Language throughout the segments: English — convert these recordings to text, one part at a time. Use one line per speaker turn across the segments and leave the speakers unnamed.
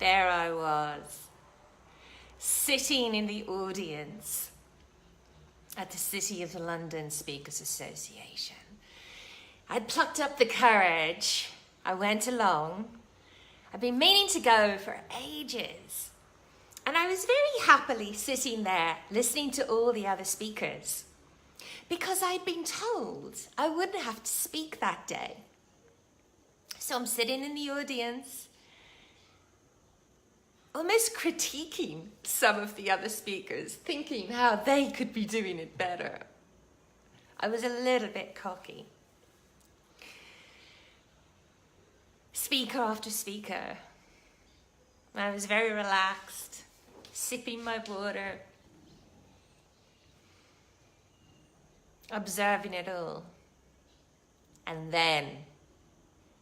there I was, sitting in the audience at the City of London Speakers Association. I'd plucked up the courage. I went along. I'd been meaning to go for ages. And I was very happily sitting there listening to all the other speakers because I'd been told I wouldn't have to speak that day. So I'm sitting in the audience, almost critiquing some of the other speakers, thinking how they could be doing it better. I was a little bit cocky. Speaker after speaker. I was very relaxed, sipping my water, observing it all. And then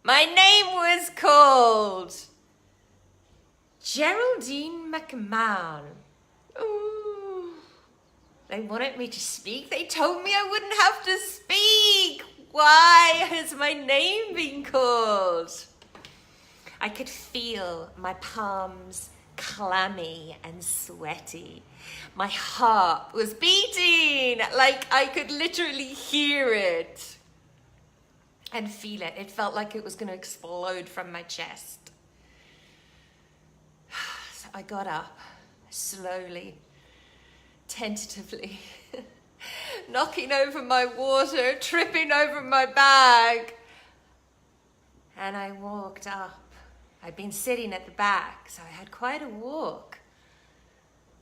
my name was called. Geraldine McMahon. Ooh. They wanted me to speak. They told me I wouldn't have to speak. Why has my name been called? I could feel my palms clammy and sweaty. My heart was beating, like I could literally hear it and feel it. It felt like it was going to explode from my chest. So I got up slowly, tentatively, knocking over my water, tripping over my bag. And I walked up. I'd been sitting at the back, so I had quite a walk.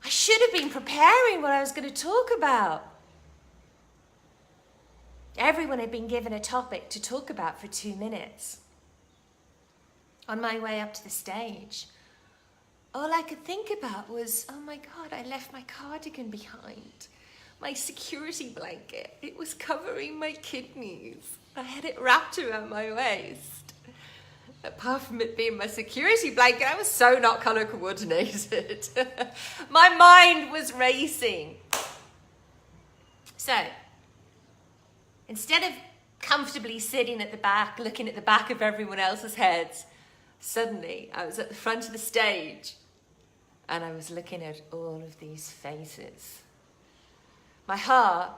I should have been preparing what I was going to talk about. Everyone had been given a topic to talk about for 2 minutes. On my way up to the stage, all I could think about was, oh my God, I left my cardigan behind. My security blanket, it was covering my kidneys. I had it wrapped around my waist. Apart from it being my security blanket, I was so not color coordinated. My mind was racing. So, instead of comfortably sitting at the back, looking at the back of everyone else's heads, suddenly I was at the front of the stage and I was looking at all of these faces. My heart,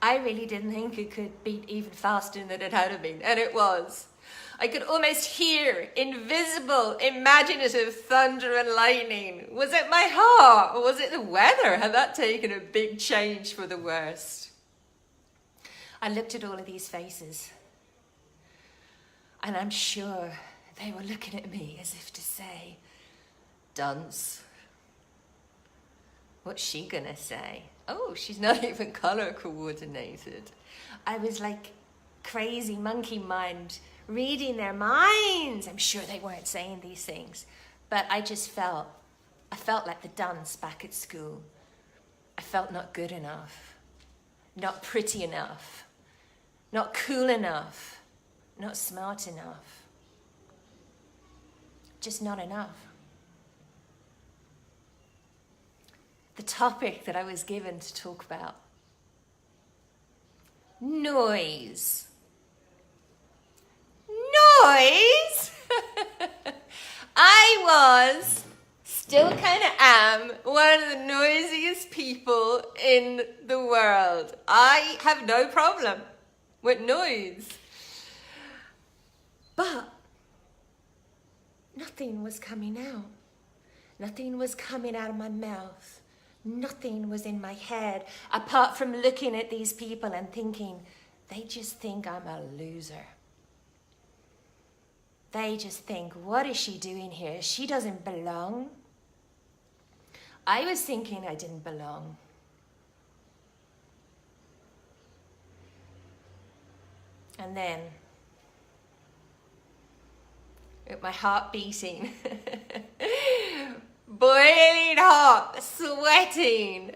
I really didn't think it could beat even faster than it had been, and it was. I could almost hear invisible, imaginative thunder and lightning. Was it my heart or was it the weather? Had that taken a big change for the worst? I looked at all of these faces and I'm sure they were looking at me as if to say, dunce. What's she gonna say? Oh, she's not even color coordinated. I was like crazy monkey mind, reading their minds. I'm sure they weren't saying these things, but I felt like the dunce back at school. I felt not good enough, not pretty enough, not cool enough, not smart enough, just not enough. The topic that I was given to talk about, noise. Noise? I was, still kind of am, one of the noisiest people in the world. I have no problem with noise. But nothing was coming out. Nothing was coming out of my mouth. Nothing was in my head apart from looking at these people and thinking, they just think I'm a loser. They just think, what is she doing here? She doesn't belong. I was thinking I didn't belong. And then, with my heart beating, boiling hot, sweating,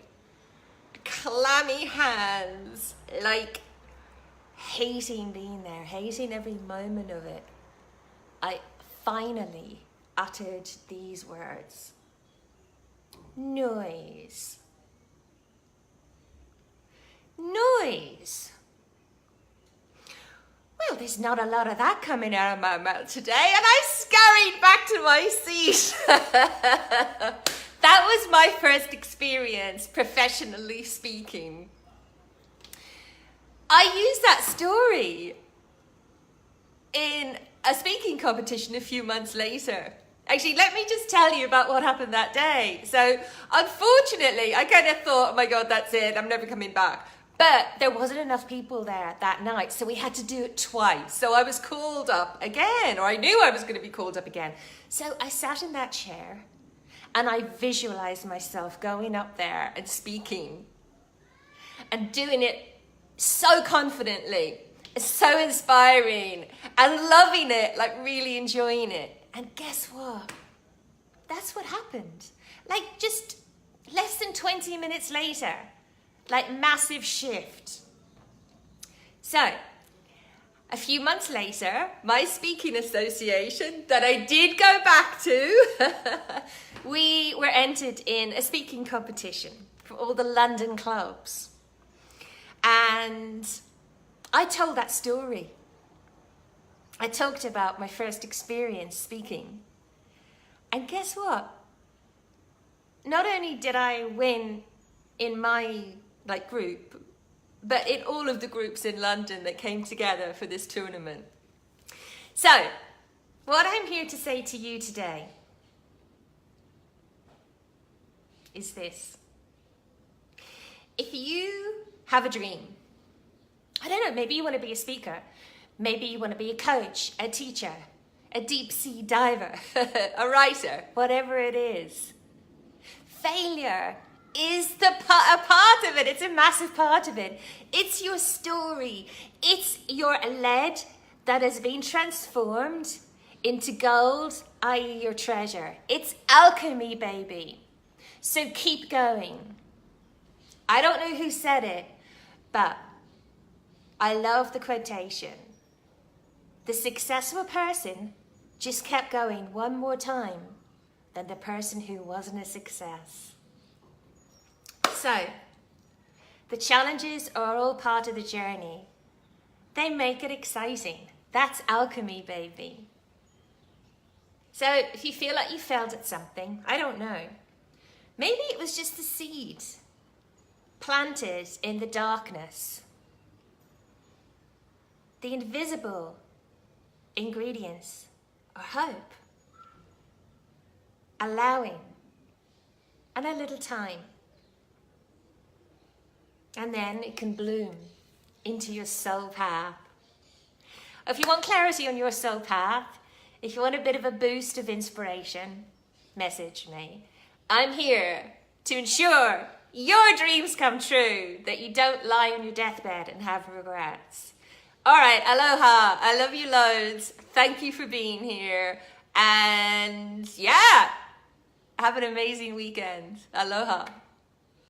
clammy hands, like hating being there, hating every moment of it, I finally uttered these words. Noise. Noise. well, there's not a lot of that coming out of my mouth today. And I scurried back to my seat. That was my first experience, professionally speaking. I used that story in a speaking competition a few months later. Actually, let me just tell you about what happened that day. So, unfortunately, I kind of thought, oh my God, that's it, I'm never coming back. But there wasn't enough people there that night, so we had to do it twice. So I was called up again, or I knew I was going to be called up again. So I sat in that chair, and I visualized myself going up there and speaking, and doing it so confidently, so inspiring, and loving it, like really enjoying it. And guess what? That's what happened. Like just less than 20 minutes later, like massive shift. So a few months later, my speaking association that I did go back to, we were entered in a speaking competition for all the London clubs. And I told that story. I talked about my first experience speaking. And guess what? Not only did I win in my group, but in all of the groups in London that came together for this tournament. So, what I'm here to say to you today is this. If you have a dream, I don't know, maybe you want to be a speaker, maybe you want to be a coach, a teacher, a deep sea diver, a writer, whatever it is. Failure is a part of it. It's a massive part of it. It's your story. It's your lead that has been transformed into gold, i.e. your treasure. It's alchemy, baby. So keep going. I don't know who said it, but I love the quotation. The successful person just kept going one more time than the person who wasn't a success. So, the challenges are all part of the journey. They make it exciting. That's alchemy, baby. So, if you feel like you failed at something, I don't know. Maybe it was just a seed planted in the darkness. The invisible ingredients are hope, allowing, and a little time. And then it can bloom into your soul path. If you want clarity on your soul path, if you want a bit of a boost of inspiration, message me. I'm here to ensure your dreams come true, that you don't lie on your deathbed and have regrets. All right, aloha. I love you loads. Thank you for being here. And yeah, have an amazing weekend. Aloha.